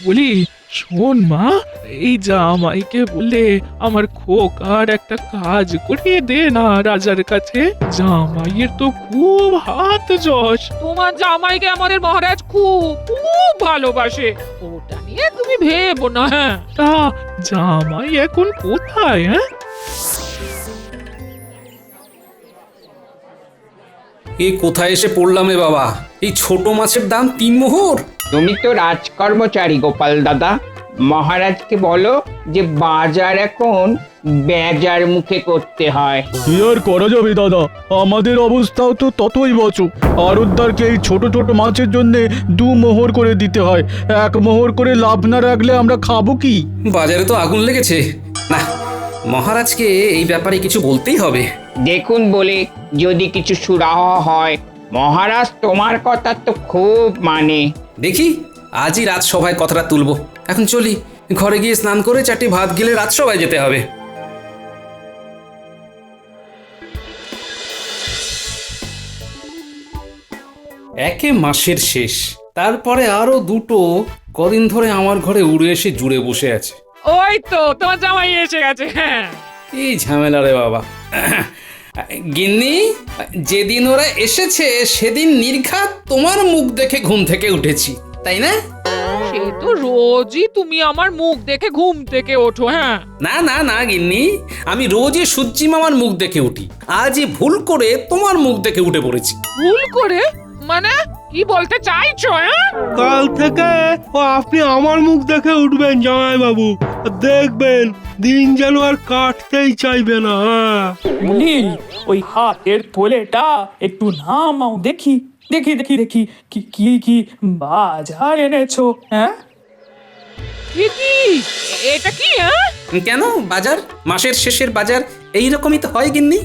বলি শোন মা, এই জামাইকে বলে আমার খোকার একটা কাজ করিয়ে দে না রাজার কাছে। জামাইয়ের তো খুব হাত যশ। তোমার জামাইকে আমাদের মহারাজ খুব খুব ভালোবাসে, ওটা নিয়ে তুমি ভেবো না। হ্যাঁ, তা জামাই এখন কোথায়? হ্যাঁ, এ কোথায় এসে পড়লাম রে বাবা? এই ছোট মাছের দাম 3 মোহর। তুমি তো রাজকর্মচারী গোপাল দাদা, মহারাজকে বলো যে বাজার এখন বেজার মুখে করতে হয়। কি আর করা যাবে দাদা, আমাদের অবস্থাও তো ততই বচু। আরুদ্দারকে এই ছোট ছোট মাছের জন্য 2 মোহর করে দিতে হয়। 1 মোহর করে লাভ না রাখলে আমরা খাবো কি? বাজারে তো আগুন লেগেছে। না, মহারাজকে এই ব্যাপারে কিছু বলতেই হবে। দেখুন বলে যদি কিছু সুরাহ হয়, মহারাজ তোমার কথা তো খুব মানে। দেখি আজই রাজসভায় কথাটা তুলবো। এখন চলি, ঘরে গিয়ে স্নান করে 4টি ভাত গেলে রাজসভায় যেতে হবে। একে মাসের শেষ, তারপরে আরো 2টো কদিন ধরে আমার ঘরে উড়ে এসে জুড়ে বসে আছে। ওই তো তোমার জামাই এসে গেছে। হ্যাঁ, এই ঝামেলা রে বাবা। গিন্নি, যেদিন ওরা এসেছে সেদিন নির্ঘাত তোমার মুখ দেখে ঘুম থেকে উঠেছি, তাই না? সে তো রোজই তুমি আমার মুখ দেখে ঘুম থেকে ওঠো। হ্যাঁ, না না না গিন্নি, আমি রোজই সূর্যি মামার মুখ দেখে উঠি। আজই ভুল করে তোমার মুখ দেখে উঠে পড়েছি। ভুল করে মানে কি বলতে চাইছো? হ্যাঁ, কাল থেকে আপনি আমার মুখ দেখে উঠবেন জামাই বাবু, দেখবেন দিন যেন আর কাটতেই চাইবে না। বলি ওই হাতের থলেটা একটু নামাও দেখি দেখি দেখি দেখি কি কি কি বাজার এনেছো। হ্যাঁ, এ কি? এটা কি? হ্যাঁ, কেন বাজার? মাসের শেষের বাজার এইরকমই তো হয় গিন্নি।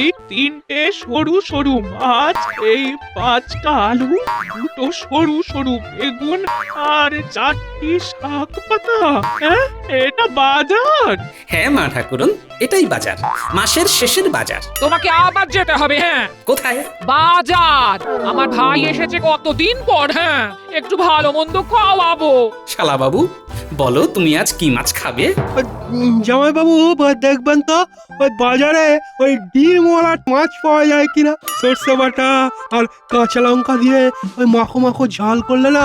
এই 3টে সরু সরু মাছ, এই 5টা আলু, 2টো সরু সরু বেগুন আর 4টি শাক পাতা। হ্যাঁ, এটা বাজার? হ্যাঁ মা ঠাকুরন, এটাই বাজার, মাসের শেষের বাজার। তোমাকে আবার যেতে হবে। হ্যাঁ, কোথায়? বাজার। আমার ভাই এসেছে কতদিন পর। হ্যাঁ, একটু ভালো মন্দ খাওয়াবো। শালা বাবু, বলো তুমি আজ কি মাছ খাবে? জামাই বাবু দেখবেন তো ওই বাজারে ওই ডিমওয়ালা মাছ পাওয়া যায় কিনা। সর্ষে বাটা আর কাঁচা লঙ্কা দিয়ে ওই মাখো মাখো ঝাল করলে না,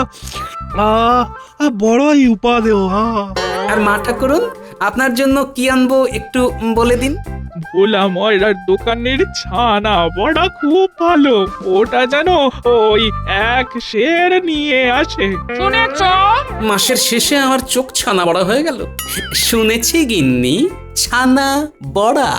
বড়ই উপাদেয়। হ্যাঁ, আর মা ঠাকুরন, আপনার জন্য কি আনবো একটু বলে দিন। ভোলা ময়রার দোকানের ছানা বড়া খুব ভালো, ওটা জানো ওই 1 সের নিয়ে আসে। শুনেছ? মাসের শেষে আমার চোখ ছানা বড়া হয়ে গেল। শুনেছি গিন্নি, ছানা বড়া।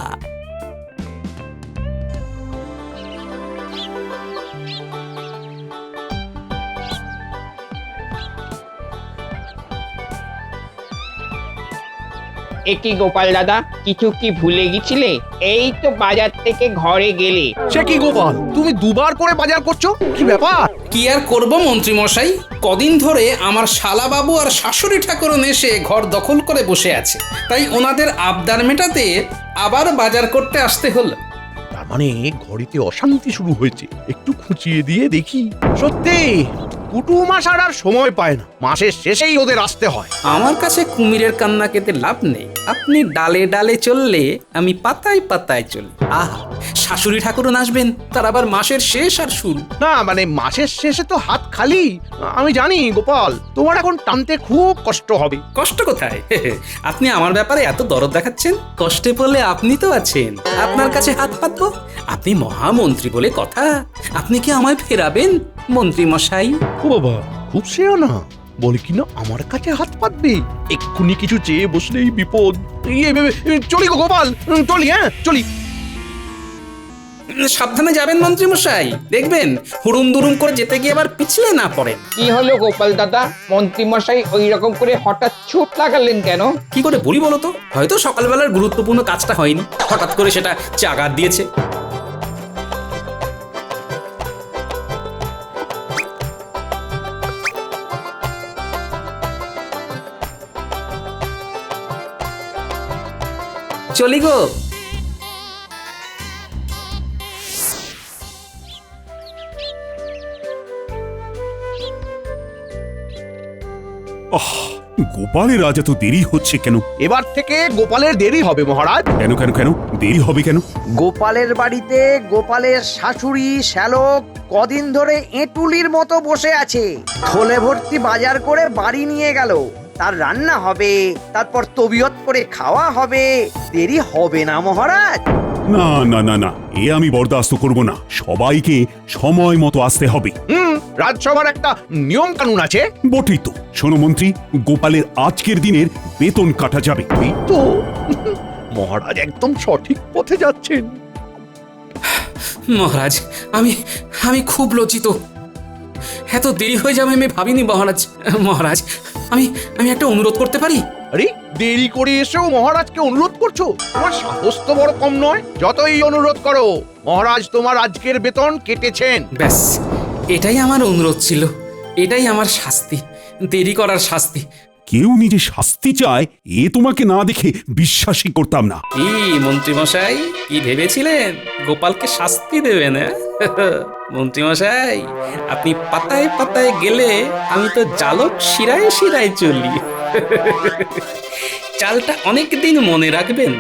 একই গোপাল দাদা, কিছু কি ভুলে গেছিলে? এই তো বাজার থেকে ঘরে গেলে। সে কি গোপাল, তুমি 2বার করে বাজার করছো, কি ব্যাপার? কি আর করব মন্ত্রী মশাই, কদিন ধরে আমার শালাবাবু আর শাশুড়ি ঠাকুরন এসে ঘর দখল করে বসে আছে, তাই ওনাদের আবদার মেটাতে আবার বাজার করতে আসতে হলো। তার মানে ঘরেতে অশান্তি শুরু হয়েছে। একটু খুঁচিয়ে দিয়ে দেখি। সত্যি কুটুম আসার আর সময় পায় না, মাসের শেষেই ওদের আসতে হয়। আমার কাছে কুমিরের কান্না কেটে লাভ নেই। আপনি ডালে ডালে চললে আমি পাতায় পাতায় চলি। আহা, শাশুড়ি ঠাকুরন আসবেন, তার আবার মাসের শেষ আর শুরু। না মানে মাসের শেষে তো হাত খালি। আমি জানি গোপাল, তোমার এখন টানতে খুব কষ্ট হবে। কষ্ট কোথায়? আপনি আমার ব্যাপারে এত দরদ দেখাচ্ছেন, কষ্টে পড়লে আপনি তো আছেন, আপনার কাছে হাত পাতবো। আপনি মহামন্ত্রী বলে কথা, আপনি কি আমায় ফেরাবেন মন্ত্রী মশাই? ও বাবা, খুব সেও না, বলে কিনা আমার কাছে হাত পাতবে। এক্ষুনি কিছু চেয়ে বসলেই বিপদ। চলি গো গোপাল, চলি। হ্যাঁ চলি। সাবধানে যাবেন মন্ত্রী মশাই, দেখবেন হুড়ুম দুরুম করে যেতে গিয়ে আবার পিছলে না পড়েন। কি হলো গোপাল দাদা, মন্ত্রী মশাই ওই রকম করে হঠাৎ ছুট লাগালেন কেন? কি করে বলি বলো তো, হয়তো সকালবেলার গুরুত্বপূর্ণ কাজটা হয়নি, হঠাৎ করে সেটা চাগার দিয়েছে। চলি গো। গোপালের আজ এত দেরি হচ্ছে কেন? এবার থেকে গোপালের দেরি হবে মহারাজ। কেন কেন কেন দেরি হবে কেন? গোপালের বাড়িতে গোপালের শাশুড়ি শ্যালক কদিন ধরে এঁটুলির মতো বসে আছে। থলে ভর্তি বাজার করে বাড়ি নিয়ে গেল, তার রান্না হবে, তারপর তবিয়ত করে খাওয়া হবে। দেরি হবে না মহারাজ? না না না না, এ আমি বরদাস্ত করব না। সবাইকে সময় মতো আসতে হবে। রাজসভার একটা নিয়ম কানুন আছে। বটেই তো। শোনো মন্ত্রী, গোপালের আজকের দিনের বেতন কাটা যাবে। এই তো মহারাজ একদম সঠিক পথে যাচ্ছেন। মহারাজ, আমি আমি খুব লজ্জিত। এত দেরি হয়ে যাবে আমি ভাবিনি মহারাজ। মহারাজ, আমি আমি একটা অনুরোধ করতে পারি? আরে দেরি করে এসেও মহারাজকে অনুরোধ করছো? তোমার সাহস তো বড় কম নয়। যতই অনুরোধ করো, মহারাজ তোমার আজকের বেতন কেটেছেন। ব্যাস, এটাই আমার অনুরোধ ছিল। এটাই আমার শাস্তি, দেরি করার শাস্তি। কেউ নিজে শাস্তি চায়, এ তোমাকে না দেখে বিশ্বাসই করতাম না। কি মন্ত্রীমশাই, কি ভেবেছিলেন গোপালকে শাস্তি দেবেন? মন্ত্রীমশাই, আপনি পাতায় পাতায় গেলে আমি তো জালক শিরায় শিরায় চলি। চালটা অনেকদিন মনে রাখবেন।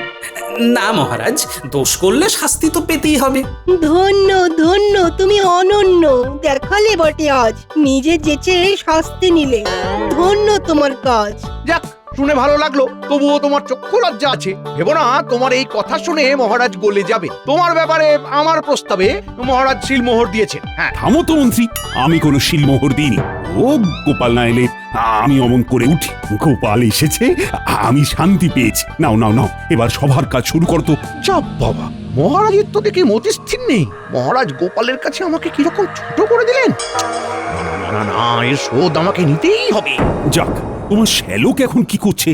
না মহারাজ, দোষ করলে শাস্তি তো পেতেই হবে। ধন্য ধন্য, তুমি অনন্য। দেখালে বটে আজ, নিজে যেচে শাস্তি নিলে। ধন্য তোমার কাজ। যাক, শুনে ভালো লাগলো। তবুও তোমার চক্ষু লজ্জা আছে। ভেবো না তোমার এই কথা শুনে মহারাজ গলে যাবে। তোমার ব্যাপারে আমার প্রস্তাবে মহারাজ সিলমোহর দিয়েছেন। হ্যাঁ, থামো তো মন্ত্রী, আমি কোনো শিলমোহর দিইনি। ও গোপাল না এলে আমি অমন করে উঠি। গোপাল এসেছে, আমি শান্তি পেয়েছি। নাও নাও নাও, এবার সবার কাজ শুরু করতো। যা বাবা, মহারাজের তো দেখে মতিস্থির নেই। মহারাজ গোপালের কাছে আমাকে কিরকম ছোট করে দিলেন। না না না, এর শোধ আমাকে নিতেই হবে। যাক, তোমার শ্যালক এখন কি করছে?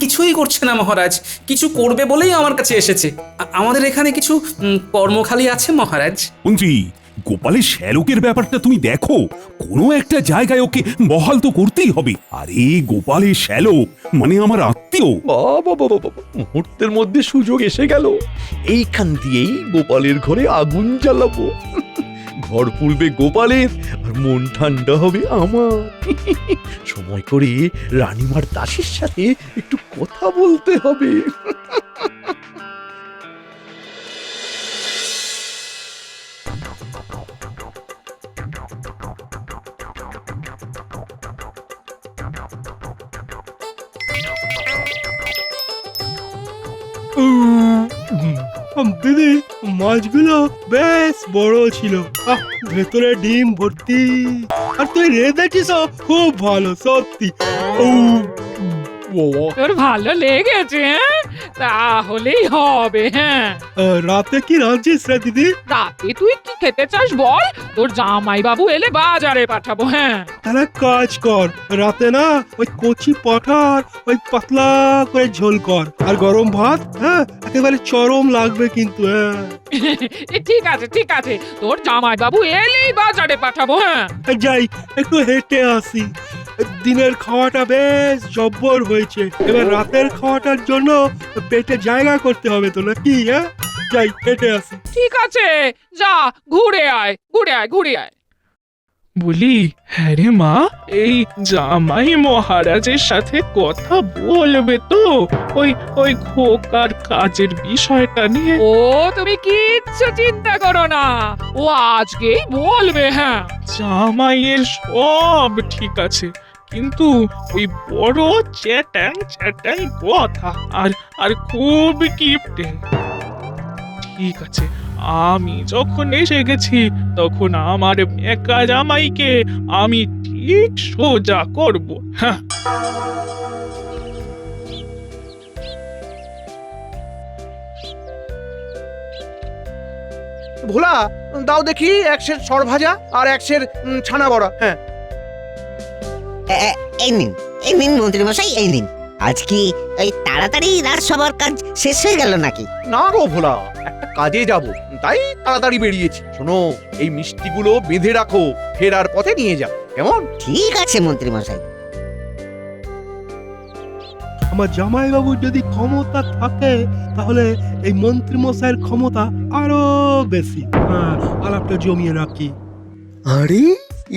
কিছুই করছে না মহারাজ, কিছু করবে বলেই আমার কাছে এসেছে। আমাদের এখানে কিছু কর্মখালি আছে মহারাজ। মন্ত্রী, গোপালের শ্যালকের ব্যাপারটা তুমি দেখো। কোনো একটা জায়গায় ওকে বহাল তো করতেই হবে। আরে গোপালের শ্যালক মানে আমার আত্মীয়। বাবা বাবা বাবা, মুহূর্তের মধ্যে সুযোগ এসে গেল। এইখান দিয়েই গোপালের ঘরে আগুন জ্বালাবো। ঘর পুড়বে গোপালের, আর মন ঠান্ডা হবে আমার। সময় করে রানীমার দাসীর সাথে একটু কথা বলতে হবে। দিদি, মাছগুলো বেশ বড় ছিল। ভেতরে ডিম ভর্তি। আর তুই রেঁধেছিস খুব ভালো, সত্যি। তোর ভালো লেগেছে? তাহলেই হবে। হ্যাঁ, রাতে কি রাঁধছিস রে দিদি? রাতে তুই কি খেতে চাস বল? তোর জামাই বাবু এলে বাজারে পাঠাবো। হ্যাঁ, তাহলে কাজ কর, রাতে না ওই কচি পাঠার ওই পাতলা করে ঝোল কর, আর গরম ভাত। হ্যাঁ, একেবারে চরম লাগবে কিন্তু। হ্যাঁ, ঠিক আছে ঠিক আছে, তোর জামাই বাবু এলেই বাজারে পাঠাবো। হ্যাঁ, যাই একটু হেঁটে আসি। দিনের খাওয়াটা বেশ জব্বর হয়েছে, এবার রাতের খাওয়াটার জন্য পেটে জায়গা করতে হবে তো নাকি? হ্যাঁ, যাই হেঁটে আসি। ঠিক আছে, যা ঘুরে আয় ঘুরে আয় ঘুরে আয়। বলি, হ্যাঁ রে মা, এই জামাই মহারাজের সাথে কথা বলবে তো ওই ওই খোকার কাজের বিষয়টা নিয়ে? ও তুমি কিচ্ছু চিন্তা করো না, ও আজকেই বলবে। হ্যাঁ, জামাইয়ের সব ঠিক আছে, কিন্তু ওই বড় চ্যাটাং চ্যাটাং কথা আর আর খুব কিপটে। ঠিক আছে, আমি যখন এসে গেছি তখন আমার একা জামাইকে আমি ঠিক সোজা করব। হ্যাঁ, ভোলা, দাও দেখি এক সের সর ভাজা আর এক সের ছানা বড়া। হ্যাঁ, এই নিন এই নিন মন্ত্রী মশাই, এই নিন। আজ কি এই তাড়াতাড়ি রাজসভার কাজ শেষ হয়ে গেল নাকি? না গো ভোলা, একটা কাজে যাব, তাই তাড়াতাড়ি বেরিয়েছি। শোনো, এই মিষ্টিগুলো বেঁধে রাখো, ফেরার পথে নিয়ে যাও, কেমন? ঠিক আছে মন্ত্রী মশাই। আমার জামাইবাবুর যদি ক্ষমতা থাকে তাহলে এই মন্ত্রী মশাইয়ের ক্ষমতা আরো বেশি। হ্যাঁ, আলাপটা জমিয়ে রাখি। আরে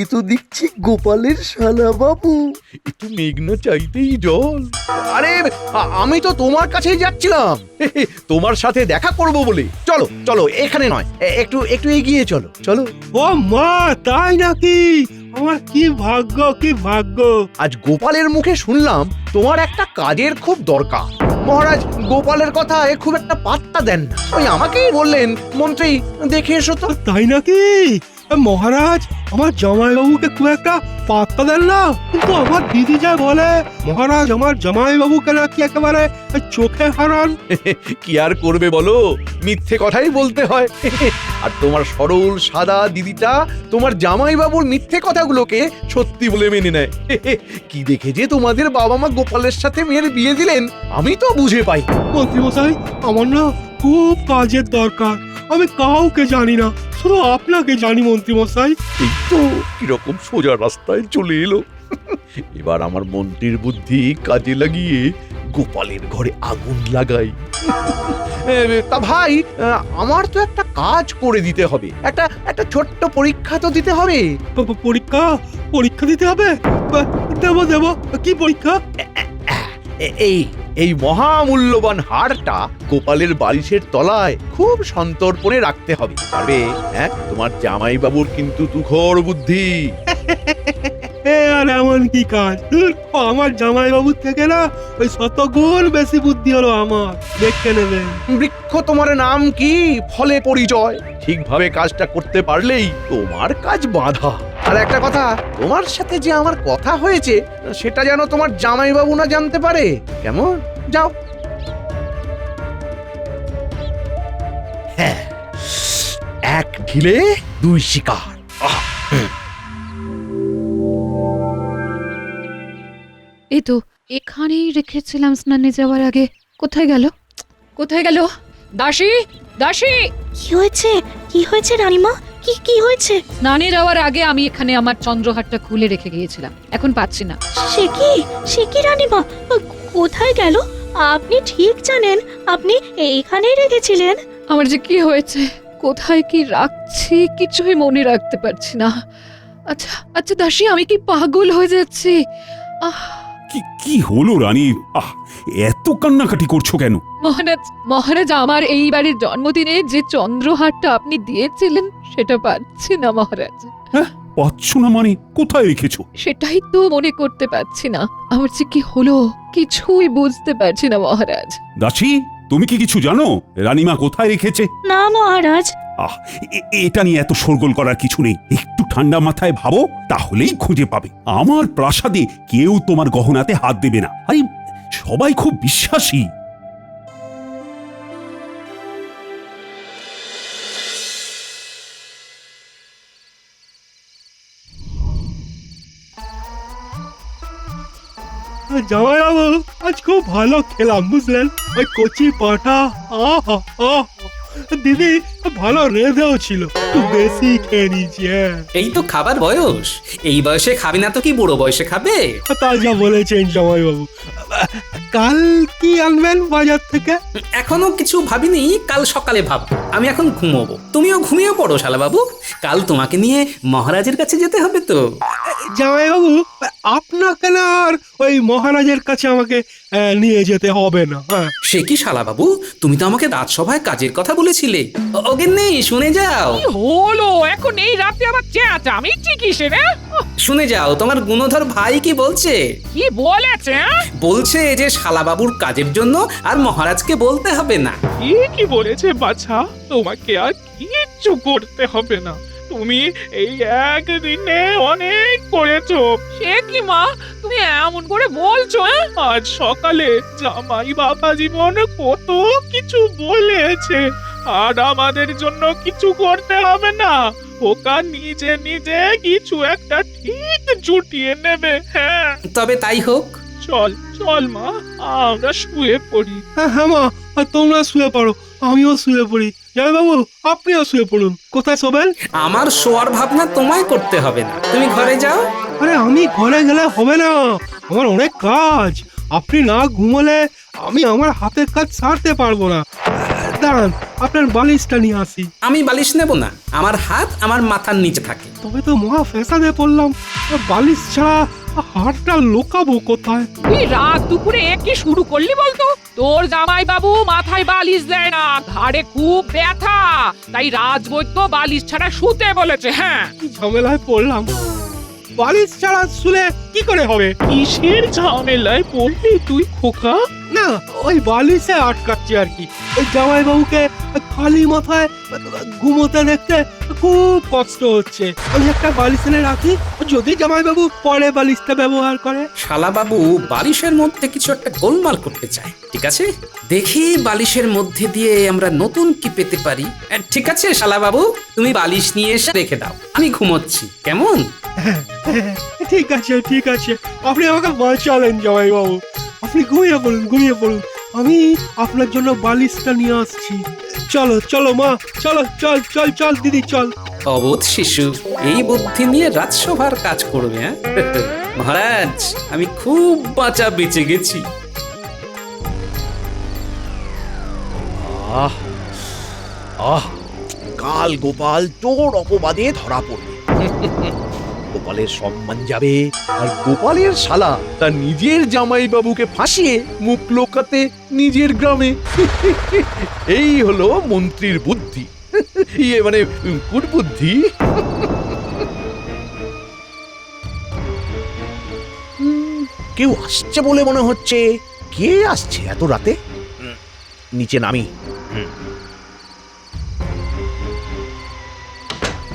এ তো দেখছি গোপালের শালা বাবু। একটু মেঘনা চাইতেই জল। আরে আমি তো তোমার কাছেই যাচ্ছিলাম, তোমার সাথে দেখা করব বলে। চলো চলো, এখানে নয়, একটু একটু এগিয়ে চলো চলো। ও মা, তাই নাকি? আমার কি ভাগ্য, কি ভাগ্য! আজ গোপালের মুখে শুনলাম তোমার একটা কাজের খুব দরকার। মহারাজ গোপালের কথায় খুব একটা পাত্তা দেন না। ওই আমাকেই বললেন, মন্ত্রী দেখে এসো তো। তাই নাকি? মহারাজ আমার জামাইবাবুকে খুব একটা পাত্তা দেন না, কিন্তু আমার দিদি যা বলে মহারাজ আমার জামাইবাবুকে নাকি একেবারে চোখে হারান। কি আর করবে বলো, মিথ্যে কথাই বলতে হয়। আর তোমার সরল সাদা দিদিটা তোমার জামাইবাবুর মিথ্যে কথাগুলোকে সত্যি বলে মেনে নেয়। কি দেখে যে তোমাদের বাবা মা গোপালের সাথে মেয়ের বিয়ে দিলেন আমি তো বুঝে পাই। মন্ত্রী মশাই, আমার না খুব কাজের দরকার, আমি কাউকে জানি না, শুধু আপনাকে জানি মন্ত্রী মশাই। এই তো কিরকম সোজা রাস্তায় চলে এলো। এবার আমার মন্ত্রীর বুদ্ধি কাজে লাগিয়ে গোপালের ঘরে আগুন লাগাই। তা ভাই, আমার তো একটা কাজ করে দিতে হবে, একটা ছোট্ট পরীক্ষা তো দিতে হবে। পরীক্ষা? পরীক্ষা দিতে হবে? দেব দেব, কি পরীক্ষা? এই মহামূল্যবান হারটা গোপালের বালিশের তলায় খুব সন্তর্পণে রাখতে হবে, পারবে? হ্যাঁ, তোমার জামাই বাবুর কিন্তু তুখর বুদ্ধি। আর এমন কি কাজ? আমার জামাইবাবুর থেকে না ওই 100 গুণ বেশি বুদ্ধি হলো আমার, দেখে নেবেন। বৃক্ষ তোমার নাম কি, ফলে পরিচয়। ঠিকভাবে কাজটা করতে পারলেই তোমার কাজ বাঁধা। আর একটা কথা, তোমার সাথে যে আমার কথা হয়েছে সেটা যেন তোমার জামাইবাবু না জানতে পারে, কেমন? যাও। হ্যাঁ, এক ঢিলে 2 শিকার। এই তো এখানেই রেখেছিলাম স্নানে যাওয়ার আগে। কোথায় গেল? কোথায় গেল? দাসী, দাসী! কি হয়েছে? কি হয়েছে রানীমা? কি কি হয়েছে? স্নানে যাওয়ার আগে আমি এখানে আমার চন্দ্রহারটা খুলে রেখে গিয়েছিলাম, এখন পাচ্ছি না। সে কি রানীমা? কোথায় গেল? আপনি ঠিক জানেন আপনি এইখানেই রেখেছিলেন। আমার যে কি হয়েছে, কোথায় কি রাখছি কিছুই মনে রাখতে পারছি না। আচ্ছা আচ্ছা দাসী, আমি কি পাগল হয়ে যাচ্ছি? কি কি হলো রানী? এত কান্নাকাটি করছো কেন? মহারাজ আমার এই বাড়ির জন্মদিনে যে চন্দ্রহারটা আপনি দিয়েছিলেন সেটা পাচ্ছি না মহারাজ। হ্যাঁ, পাচ্ছ না মানে? কোথায় রেখেছো? সেটাই তো মনে করতে পারছি না। আমার যে কি হলো কিছুই বুঝতে পারছি না মহারাজ। দাসী, তুমি কি কিছু জানো রানীমা কোথায় রেখেছে? না মহারাজ। এটা নিয়ে এত শোরগোল করার কিছু নেই, একটু ঠান্ডা মাথায় ভাবো, তাহলেই খুঁজে পাবে। আমার প্রাসাদে কেউ তোমার গহনাতে হাত দেবে না, আরে সবাই খুব বিশ্বাসী। জামাইবাবু আজ খুব ভালো খেলাম, বুঝলেন? ওই কচি পাটা, আহা আহা! দিদি ভালো রেঁধেও ছিল, একটু বেশি খেয়ে নিয়েছি। এই তো খাবার বয়স, এই বয়সে খাবে না তো কি বুড়ো বয়সে খাবে? তা যা বলেছেন জামাইবাবু। কাল কি আনবেন বাজার থেকে? এখনো কিছু ভাবিনি, কাল সকালে ভাববো। আমি এখন ঘুমোবো, তুমিও ঘুমিয়ে পড়ো শালা বাবু। কাল তোমাকে নিয়ে মহারাজের কাছে যেতে হবে তো। জামাইবাবু, আপনাকে না আর ওই মহারাজের কাছে আমাকে নিয়ে যেতে হবে না। সে কি শালা বাবু, তুমি তো আমাকে রাজসভায় কাজের কথা বলেছিলে। ওগেন্নি, শুনে যাও। হলো এখন এই রাতে আবার চেঁচামেচি কিসের? শুনে যাও, তোমার গুণধর ভাই কি বলছে। কি বলেছে? বলছে যে শালা বাবুর কাজের জন্য আর মহারাজকে বলতে হবে না। কি বলেছে বাছা? তোমাকে আর কিচ্ছু করতে হবে না, তুমি এই একদিনে অনেক করেছো। সে কি মা, তুমি এমন করে বলছো? আজ সকালে জামাই বাবা জীবন কত কিছু বলেছে, আর আমাদের জন্য কিছু করতে হবে না, ওকা নিজে নিজে কিছু একটা ঠিক জুটিয়ে নেবে। হ্যাঁ, তবে তাই হোক। চল চল মা, আমরা শুয়ে পড়ি। হ্যাঁ মা, তোমরা শুয়ে পড়ো, আমিও শুয়ে পড়ি। জামাইবাবু আপনিও শুয়ে পড়ুন। কোথায় শোবেন? আমার শোয়ার ভাবনা তোমায় করতে হবে না, তুমি ঘরে যাও। আরে আমি ঘরে গেলে হবে না, আমার অনেক কাজ। আপনি না ঘুমোলে আমি আমার হাতের কাজ সারতে পারবো না। দাঁড়ান আপনার বালিশটা নিয়ে আসি। আমি বালিশ নেব না, আমার হাত আমার মাথার নিচে থাকে। তবে তো মহা ফ্যাসাদে পড়লাম, বালিশ ছাড়া হাড়টা লুকাবো কোথায়? তুই রাত দুপুরে কি শুরু করলি বলতো? তোর জামাই বাবু মাথায় বালিশ দেয় না, ঘাড়ে খুব ব্যথা, তাই রাজবৈদ্য বালিশ ছাড়া শুতে বলেছে। হ্যাঁ, কি ঝামেলায় পড়লাম, বালিশ ছাড়া শুলে কি করে হবে? কিসের ঝামেলায় পড়লি তুই খোকা? না ওই বালিশে আটকাচ্ছে আর কি। ওই জামাই বাবুকে খালি মাথায় ঘুমোতে দেখতে খুব কষ্ট হচ্ছে। আমি একটা বালিশ এনে রাখি, যদি জামাই বাবু পরে বালিশটা ব্যবহার করে। শালাবাবু বালিশের মধ্যে কিছু একটা গোলমাল করতে চায়। ঠিক আছে, দেখি বালিশের মধ্যে দিয়ে আমরা নতুন কি পেতে পারি। ঠিক আছে শালাবাবু, তুমি বালিশ নিয়ে এসে রেখে দাও, আমি ঘুমোচ্ছি, কেমন? ঠিক আছে ঠিক আছে, আপনি আমাকে বাঁচালেন জামাই বাবু। আপনি ঘুমিয়ে পড়ুন, ঘুমিয়ে পড়ুন, আমি আপনার জন্য বালিশটা নিয়ে আসছি। চলো চলো মা, চলো, চল চল চল দিদি চল। অবোধ শিশু এই বুদ্ধি নিয়ে রাজসভার কাজ করবে। হ্যাঁ মহারাজ, আমি খুব বাঁচা বেঁচে গেছি। আহ আহ কাল গোপাল চোর অপবাদে ধরা পড়বে। গোপালের সম্মান যাবে, আর গোপালের শালা তার নিজের জামাই বাবুকে ফাঁসিয়ে মুখ লোকাতে নিজের গ্রামে। এই হলো মন্ত্রীর বুদ্ধি, ইয়ে মানে কুটবুদ্ধি। কেউ আসছে বলে মনে হচ্ছে। কে আসছে এত রাতে? নিচে নামি।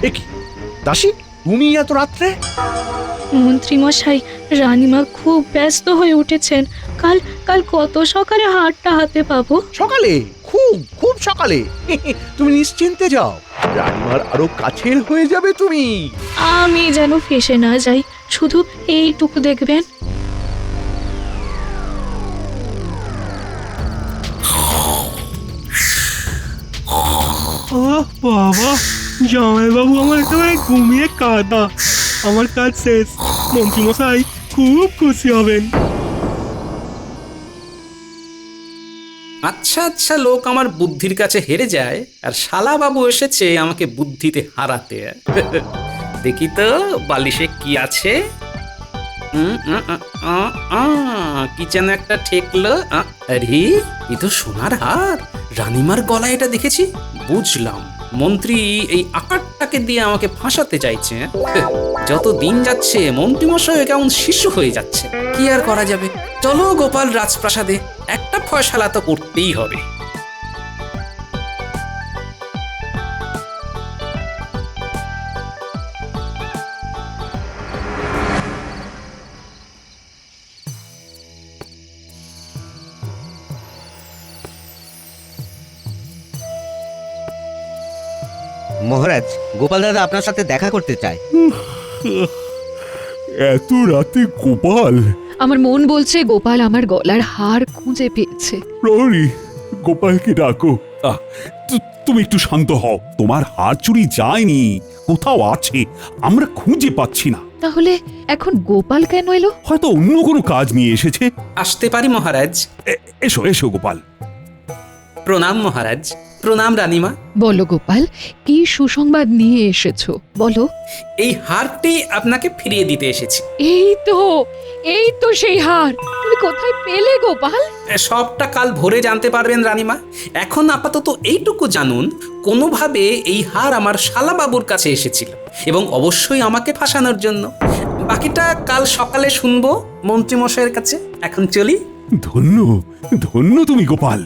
এ কি দাসী, তুমি এত রাত্রে? মন্ত্রী মশাই, রানীমা খুব ব্যস্ত হয়ে উঠেছেন। কাল কাল কত সকালে হাটটা হাতে পাবো? সকালে? খুব খুব সকালে? তুমি নিশ্চিন্তে যাও, রানীমার আরো কাছের হয়ে যাবে তুমি। আমি যেন ফেসে না যাই, শুধু এইটুকু দেখবেন। বাবা, জামাই বাবু আমার একেবারে ঘুমিয়ে কাঁদা। আমার কাজ শেষ, মন্ত্রী মশাই খুব খুশি হবেন। আচ্ছা আচ্ছা লোক আমার বুদ্ধির কাছে হেরে যায়, আর শালাবাবু এসেছে আমাকে বুদ্ধিতে হারাতে। দেখি তো বালিশে কি আছে। কি যেন একটা ঠেকলো। আরে এ তো সোনার হার, রানীমার গলায় এটা দেখেছি। বুঝলাম মন্ত্রী এই আকারটাকে দিয়ে আমাকে ফাঁসাতে চাইছে। যত দিন যাচ্ছে মন্ত্রীমশাই কেমন শিশু হয়ে যাচ্ছে। কি আর করা যাবে, চলো গোপাল রাজপ্রাসাদে, একটা ফয়সালা তো করতেই হবে। মহারাজ, গোপাল দাদা আপনার সাথে দেখা করতে চায়। এত রাতে গোপাল? আমার মন বলছে গোপাল আমার গলার হার খুঁজে পেয়েছে। প্রহরী, গোপালকে ডাকো। তুমি একটু শান্ত হও, তোমার হার চুরি যায়নি, কোথাও আছে, আমরা খুঁজে পাচ্ছি না। তাহলে এখন গোপাল কেন এলো? হয়তো অন্য কোনো কাজ নিয়ে এসেছে। আসতে পারি মহারাজ? এসো এসো গোপাল। প্রণাম মহারাজ। প্রণাম রানীমা। বলো গোপাল, কি সুসংবাদ নিয়ে এসেছো বলো। এই হারটি আপনাকে ফিরিয়ে দিতে এসেছি। এই তো সেই হার। তুমি কোথায় পেলে গোপাল? সবটা কাল ভোরে জানতে পারবেন রানীমা। এখন আপাতত এইটুকু জানুন, কোনোভাবে এই হার আমার শালাবাবুর কাছে এসেছিল, এবং অবশ্যই আমাকে ফাঁসানোর জন্য। বাকিটা কাল সকালে শুনবো মন্ত্রীমশাইয়ের কাছে। এখন চলি। ধন্য ধন্য তুমি গোপাল।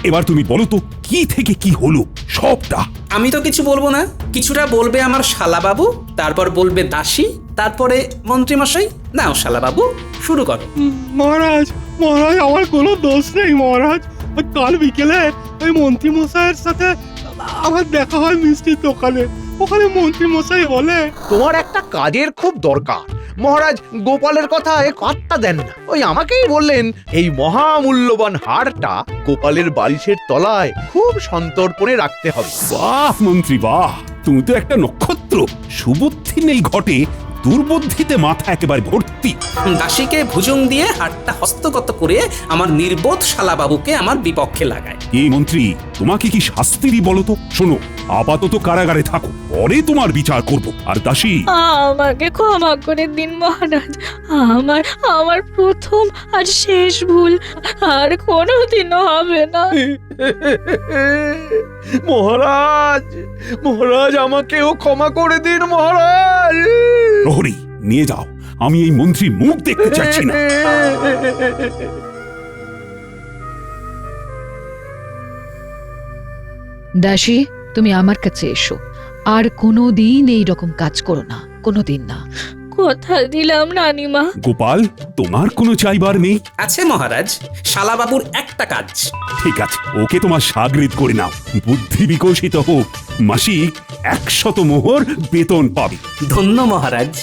এবার তুমি বলো তো, কি থেকে কি হলো সবটা? আমি তো কিছু বলবো না, কিছুটা বলবে আমার শালাবাবু, তারপর বলবে দাসী, তারপরে মন্ত্রীমশাই। নাও শালাবাবু, শুরু করো। মহারাজ, মহারাজ আমার কোনো দোষ নেই মহারাজ। কাল বিকেলে ওই মন্ত্রী মশাইয়ের সাথে আমার দেখা হয় মিষ্টির দোকানে। ওখানে মন্ত্রী মশাই বলে, তোমার একটা কাজের খুব দরকার। মহারাজ গোপালের কথায় পাত্তা দেন না, ওই আমাকেই বললেন এই মহামূল্যবান হারটা গোপালের বালিশের তলায় খুব সন্তর্পণে রাখতে হবে। বাহ মন্ত্রী বাহ, তুমি তো একটা নক্ষত্র। সুবুদ্ধি নেই ঘটে, দুর্বুদ্ধিতে মাথা একেবারে ভর্তি। দাসীকে ভুজং দিয়ে হাতটা হস্তগত করে আমার নির্বোধ শালাবাবুকে আমার বিপক্ষে লাগায়। এই মন্ত্রী, তোমাকে কি শাস্তি দিই বলো তো? শোনো, আপাতত কারাগারে থাকো, পরে তোমার বিচার করব। আর দাসী, আমাকে ক্ষমা করে দিন মহারাজ। আমার আমার প্রথম আর শেষ ভুল, আর কোনোদিনও হবে না। মহারাজ, মহারাজ আমাকেও ক্ষমা করে দিন মহারাজ। প্রহরী নিয়ে যাও, আমি এই মন্ত্রীর মুখ দেখতে চাইছি না। দাসী, তুমি আমার কাছে এসো, আর কোনোদিন এই রকম কাজ করো না, কোনোদিন না। কথা দিলাম রানীমা। গোপাল, তোমার কোনো চাইবার নেই? আছে মহারাজ, শালাবাবুর একটা কাজ। ঠিক আছে, ওকে তোমার সাগরিদ করে নাও। বুদ্ধি বিকশিত হোক, মাসিক 100 মোহর বেতন পাবে। ধন্য মহারাজ।